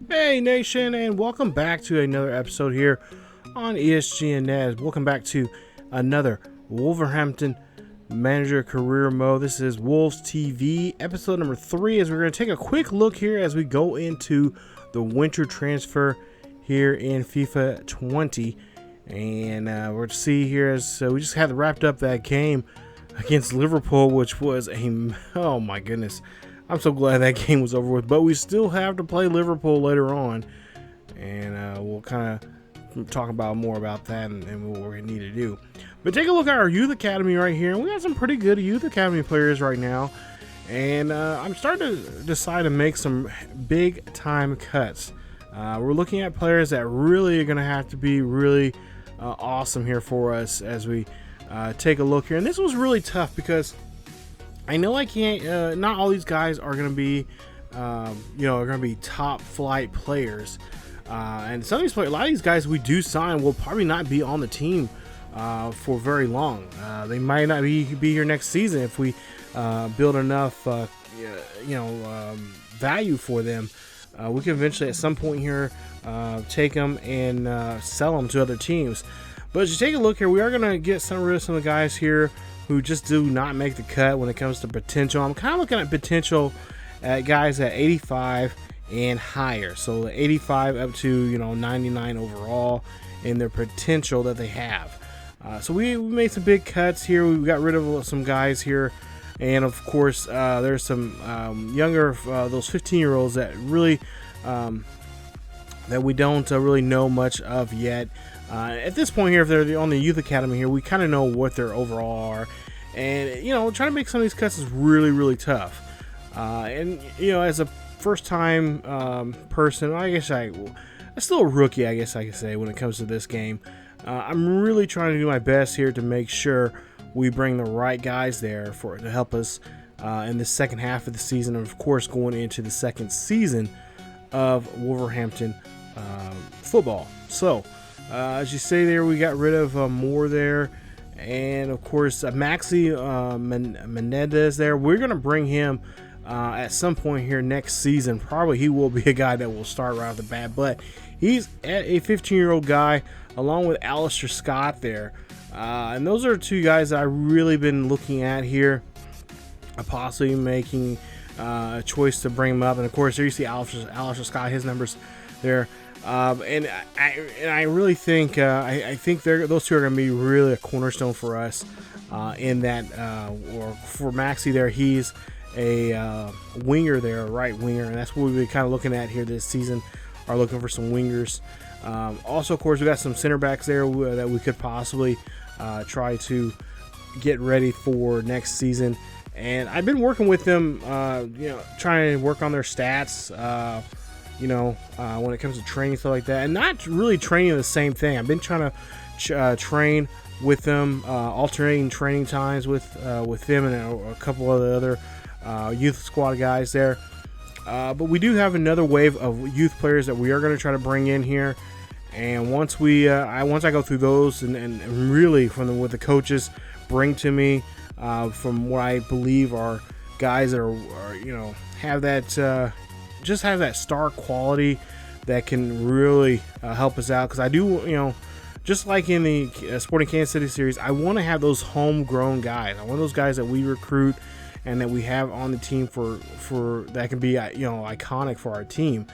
Hey Nation, and welcome back to another episode here on ESGNet. Welcome back to another Wolverhampton Manager Career Mode. This is Wolves TV episode number 3, as we're going to take a quick look here as we go into the winter transfer here in FIFA 20. And we're going to see here as we just had wrapped up that game against Liverpool, which was oh my goodness. I'm so glad that game was over with, but we still have to play Liverpool later on, and we'll kind of talk about more about that and what we're going to need to do. But take a look at our youth academy right here, and we got some pretty good youth academy players right now, and I'm starting to decide to make some big time cuts. We're looking at players that really are going to have to be really awesome here for us as we take a look here. And this was really tough because I know I can't. Not all these guys are going to be, are going to be top flight players. And some of these players, a lot of these guys we do sign will probably not be on the team for very long. They might not be here next season if we build enough, value for them. We can eventually, at some point here, take them and sell them to other teams. But as you take a look here, we are going to get rid of some of the guys here who just do not make the cut when it comes to potential. I'm kind of looking at potential at guys at 85 and higher. So 85 up to 99 overall in their potential that they have. So we made some big cuts here. We got rid of some guys here. And of course, there's some younger, those 15-year-olds that really that we don't really know much of yet. At this point here, if they're on the youth academy here, we kind of know what their overall are, and trying to make some of these cuts is really tough. And as a first-time person, I guess I'm still a rookie, I guess I could say, when it comes to this game. I'm really trying to do my best here to make sure we bring the right guys there to help us in the second half of the season, and of course going into the second season of Wolverhampton football. So as you say there, we got rid of more there, and of course Maxi Menendez there. We're going to bring him at some point here next season. Probably he will be a guy that will start right off the bat, but he's a 15-year-old guy along with Angus Scott there, and those are two guys that I've really been looking at here, possibly making a choice to bring him up. And of course there you see Angus Scott, his numbers there. And I really think I think those two are going to be really a cornerstone for us in that. Or for Maxi there, he's a winger there, a right winger, and that's what we've been kind of looking at here this season. Are looking for some wingers. Also, of course, we got some center backs there that we could possibly try to get ready for next season. And I've been working with them, trying to work on their stats. When it comes to training, stuff like that, and not really training the same thing. I've been trying to train with them, alternating training times with them and a couple of the other youth squad guys there. But we do have another wave of youth players that we are going to try to bring in here. And once I go through those and really what the coaches bring to me, from what I believe are guys that are have that. Just have that star quality that can really help us out, because I do, just like in the Sporting Kansas City series, I want to have those homegrown guys. I want those guys that we recruit and that we have on the team for that can be iconic for our team.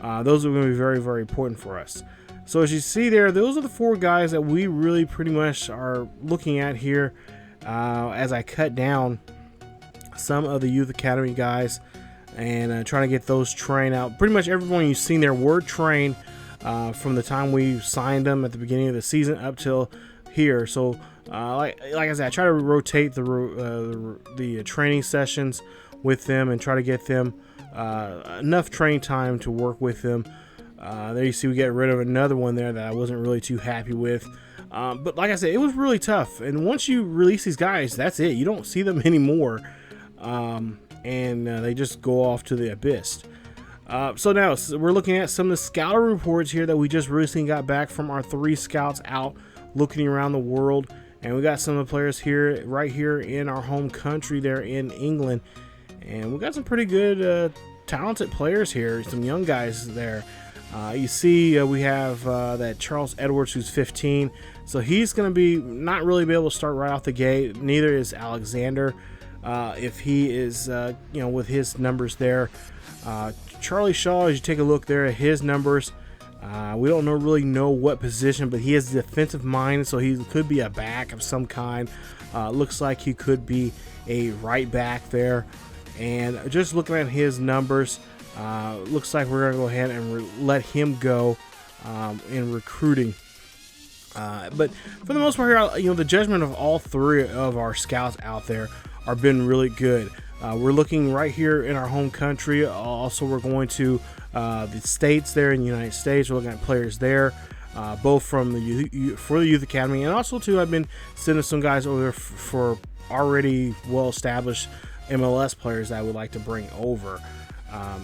Those are going to be very important for us. So as you see there, those are the 4 guys that we really pretty much are looking at here as I cut down some of the youth academy guys and trying to get those trained out. Pretty much everyone you've seen there were trained from the time we signed them at the beginning of the season up till here. So like I said, I try to rotate the training sessions with them and try to get them enough training time to work with them. There you see we get rid of another one there that I wasn't really too happy with. But like I said, it was really tough. And once you release these guys, that's it. You don't see them anymore. And they just go off to the abyss. So now we're looking at some of the scouter reports here that we just recently got back from our 3 scouts out looking around the world. And we got some of the players right here in our home country there in England. And we got some pretty good talented players here, some young guys there. You see we have that Charles Edwards, who's 15, so he's going to be not really be able to start right off the gate. Neither is Alexander, if he is with his numbers there. Charlie Shaw, as you take a look there at his numbers, we don't really know what position, but he has defensive mind, so he could be a back of some kind. Looks like he could be a right back there. And just looking at his numbers, looks like we're going to go ahead and let him go in recruiting. But for the most part here, the judgment of all three of our scouts out there are been really good. We're looking right here in our home country. Also, we're going to the states there in the United States. We're looking at players there, both from the youth academy, and also too, I've been sending some guys over for already well-established MLS players that I would like to bring over.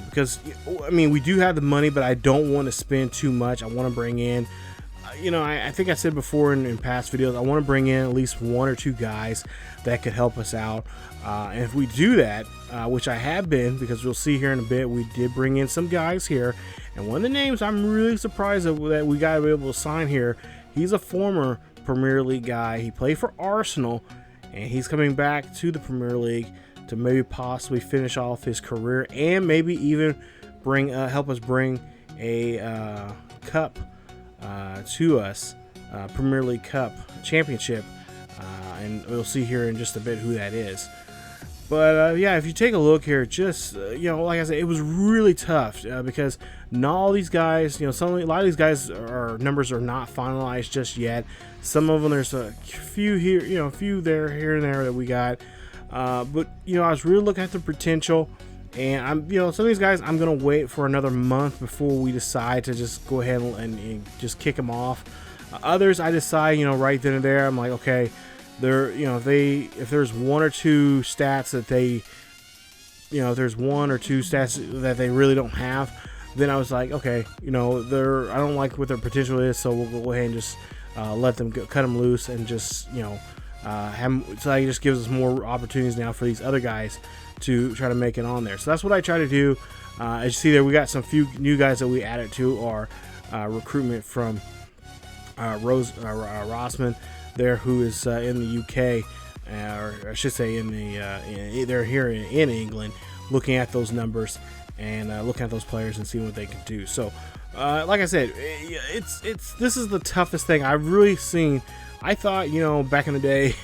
Because I mean, we do have the money, but I don't want to spend too much. I want to bring in, I think I said before in past videos, I want to bring in at least 1 or 2 guys that could help us out. And if we do that, which I have been, because we'll see here in a bit, we did bring in some guys here. And one of the names I'm really surprised that we got to be able to sign here, he's a former Premier League guy. He played for Arsenal, and he's coming back to the Premier League to maybe possibly finish off his career and maybe even help us bring a cup to us, Premier League Cup Championship, and we'll see here in just a bit who that is. But yeah, if you take a look here, just like I said, it was really tough because not all these guys, a lot of these guys numbers are not finalized just yet. Some of them, there's a few here, a few there here and there that we got. But I was really looking at the potential, and I'm some of these guys I'm gonna wait for another month before we decide to just go ahead and just kick them off. Others I decide right then and there, I'm like, okay, they're if there's 1 or 2 stats that they if there's 1 or 2 stats that they really don't have, then I was like, okay, I don't like what their potential is, so we'll go ahead and just let them go, cut them loose, and just so that just gives us more opportunities now for these other guys to try to make it on there. So that's what I try to do. As you see there, we got some few new guys that we added to our recruitment from Rossman there, who is in the UK, or I should say they're here in England, looking at those numbers and looking at those players and seeing what they can do. So like I said, this is the toughest thing I've really seen. I thought, back in the day,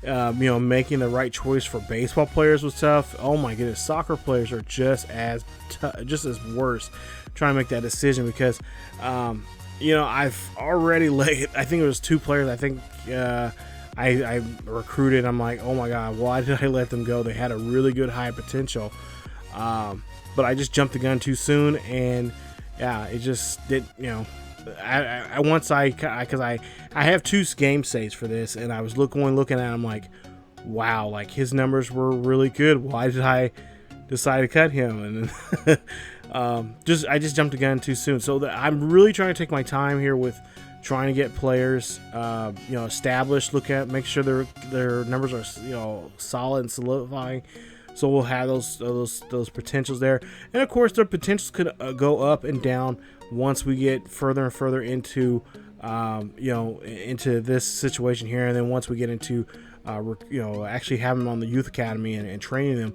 making the right choice for baseball players was tough. Oh my goodness, soccer players are just as worse trying to make that decision, because, I've already laid, I think it was 2 players, I think I recruited. I'm like, oh my God, why did I let them go? They had a really good high potential. But I just jumped the gun too soon, and yeah, it just did, because I have 2 game saves for this, and I was looking at him like, wow, like his numbers were really good. Why did I decide to cut him? And I just jumped the gun too soon. So I'm really trying to take my time here with trying to get players established. Make sure their numbers are solid and solidifying. So we'll have those potentials there, and of course their potentials could go up and down once we get further and further into into this situation here, and then once we get into actually having them on the youth academy and training them,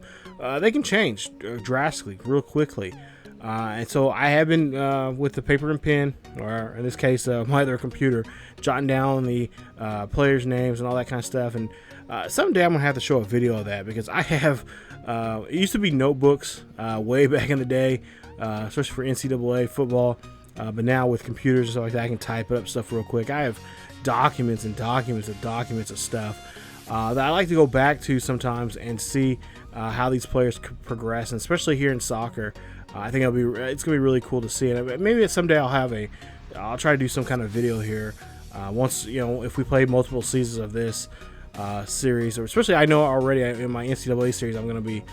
they can change drastically real quickly. And so I have been with the paper and pen, or in this case my other computer, jotting down the players' names and all that kind of stuff. And someday I'm gonna have to show a video of that, because I have it used to be notebooks way back in the day, especially for NCAA football, but now with computers and stuff like that, I can type up stuff real quick. I have documents and documents and documents of stuff that I like to go back to sometimes and see how these players progress, and especially here in soccer. I think it's gonna be really cool to see, and maybe someday I'll try to do some kind of video here once if we play multiple seasons of this series, or especially I know already in my NCAA series I'm going to be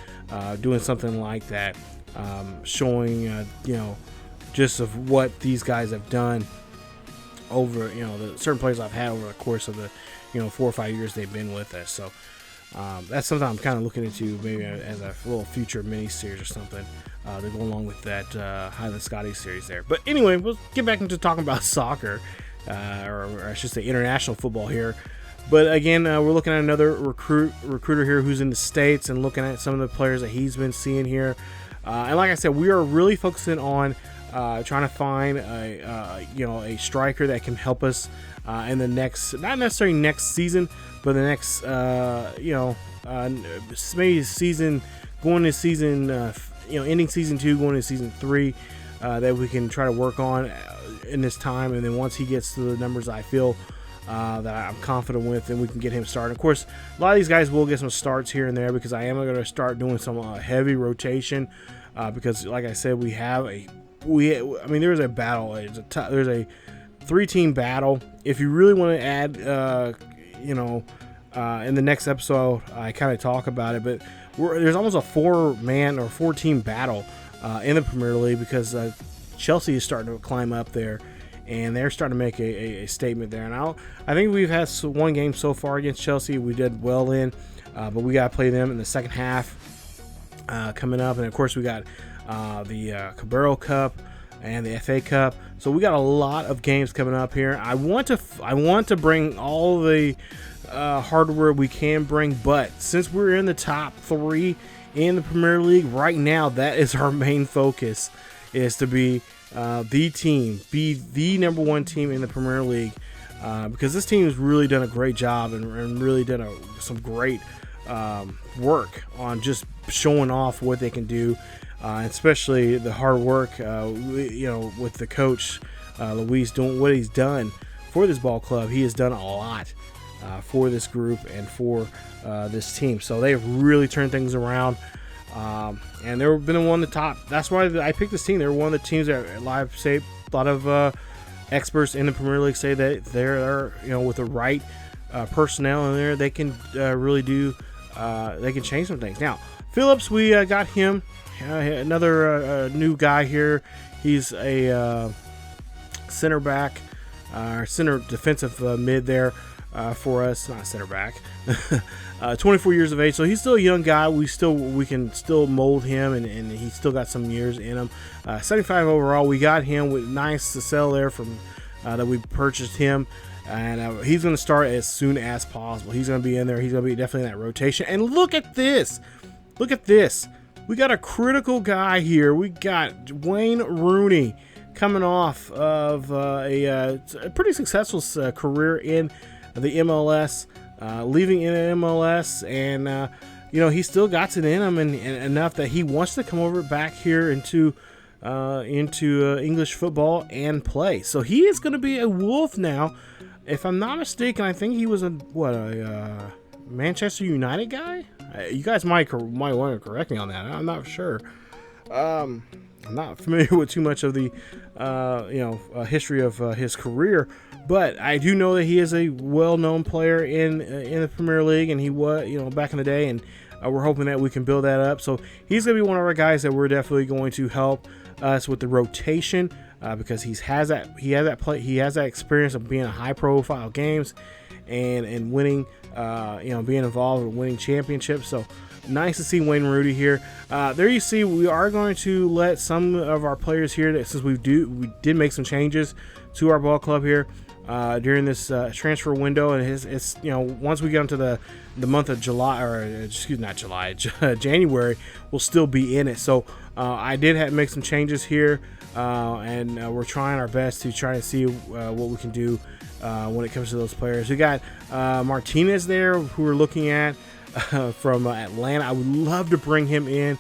doing something like that, showing just of what these guys have done over the certain players I've had over the course of the 4 or 5 years they've been with us. So that's something I'm kind of looking into, maybe as a little future mini series or something. to go along with that Highland Scottish series there. But anyway, we'll get back into talking about soccer, or I should say international football here. But again, we're looking at another recruiter here who's in the States and looking at some of the players that he's been seeing here. And like I said, we are really focusing on trying to find a striker that can help us in the next, not necessarily next season, but the next maybe season, going to season ending season 2, going to season 3, that we can try to work on in this time. And then once he gets to the numbers I feel that I'm confident with, then we can get him started. Of course, a lot of these guys will get some starts here and there, because I am going to start doing some heavy rotation, because like I said, there's a battle. There's a 3-team battle. If you really want to add, in the next episode, I kind of talk about it, but there's almost a 4-man or 4-team battle in the Premier League, because Chelsea is starting to climb up there, and they're starting to make a statement there. And I think we've had one game so far against Chelsea we did well in, but we got to play them in the second half coming up. And of course, we got the Campbell Cup and the FA Cup. So we got a lot of games coming up here. I want to bring all the hardware we can bring, but since we're in the top 3 in the Premier League right now, that is our main focus, is to be the team, be the number 1 team in the Premier League, because this team has really done a great job and really done some great work on just showing off what they can do, especially the hard work, with the coach Luis doing what he's done for this ball club. He has done a lot for this group and for this team. So they've really turned things around. And they've been one of the top. That's why I picked this team. They're one of the teams that a lot of experts in the Premier League say that they're with the right personnel in there, they can really do. They can change some things. Now, Phillips, we got him, another new guy here. He's a center back, center defensive mid there. For us, not center back, 24 years of age, so he's still a young guy. We can still mold him, and he's still got some years in him. 75 overall. We got him with nice to sell there from that we purchased him, and he's going to start as soon as possible. He's going to be in there. He's going to be definitely in that rotation. And look at this. We got a critical guy here. We got Wayne Rooney coming off of a pretty successful career in the MLS, leaving in MLS, and he still got it in him, and enough that he wants to come over back here into English football and play. So he is going to be a Wolf now. If I'm not mistaken, I think he was a Manchester United guy. You guys might want to correct me on that. I'm not sure. I'm not familiar with too much of the history of his career, but I do know that he is a well-known player in the Premier League, and he was back in the day, and we're hoping that we can build that up. So he's going to be one of our guys that we're definitely going to help us with the rotation, because he has that experience of being in high-profile games and winning, being involved in winning championships. So nice to see Wayne Rooney here. There you see, we are going to let some of our players here, that since we did make some changes to our ball club here during this transfer window, and it's once we get into the month of July, or not July, January, we'll still be in it. So I did make some changes here, and we're trying our best to try to see what we can do when it comes to those players. We got Martinez there, who we're looking at. From Atlanta. I would love to bring him in.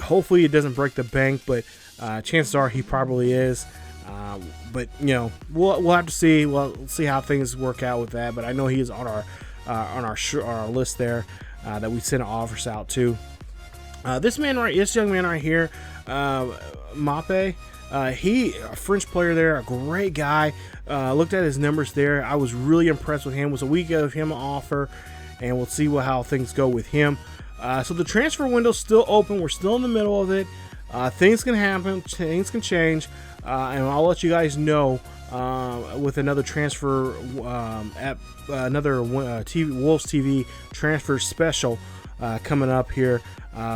Hopefully it doesn't break the bank, but chances are he probably is. But we'll have to see. We'll see how things work out with that. But I know he is on our list there that we sent offers out to. This young man right here, Mape. He a French player there, a great guy. Looked at his numbers there. I was really impressed with him. So we gave him an offer, and we'll see how things go with him. So the transfer window's still open. We're still in the middle of it. Things can happen. Things can change. And I'll let you guys know with another transfer, another Wolves TV transfer special coming up here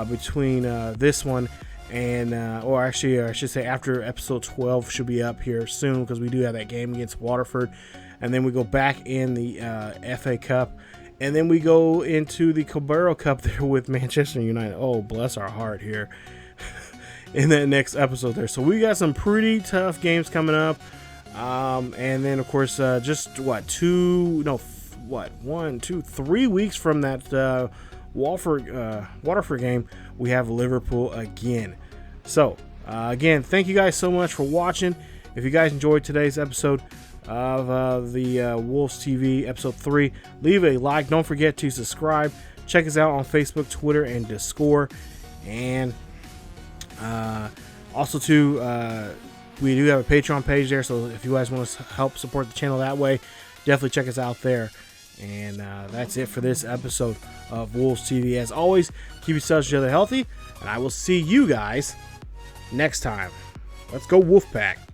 between this one and or actually I should say after episode 12 should be up here soon, because we do have that game against Waterford, and then we go back in the FA Cup, and then we go into the Carabao Cup there with Manchester United. Oh, bless our heart here in that next episode there. So we got some pretty tough games coming up, and then of course just 3 weeks from that Waterford game, we have Liverpool again. So again, thank you guys so much for watching. If you guys enjoyed today's episode of the Wolves TV episode 3, leave a like. Don't forget to subscribe. Check us out on Facebook, Twitter, and Discord. And also too, we do have a Patreon page there, so if you guys want to help support the channel that way, definitely check us out there. And that's it for this episode of Wolves TV. As always, keep yourselves each other healthy, and I will see you guys next time. Let's go Wolfpack.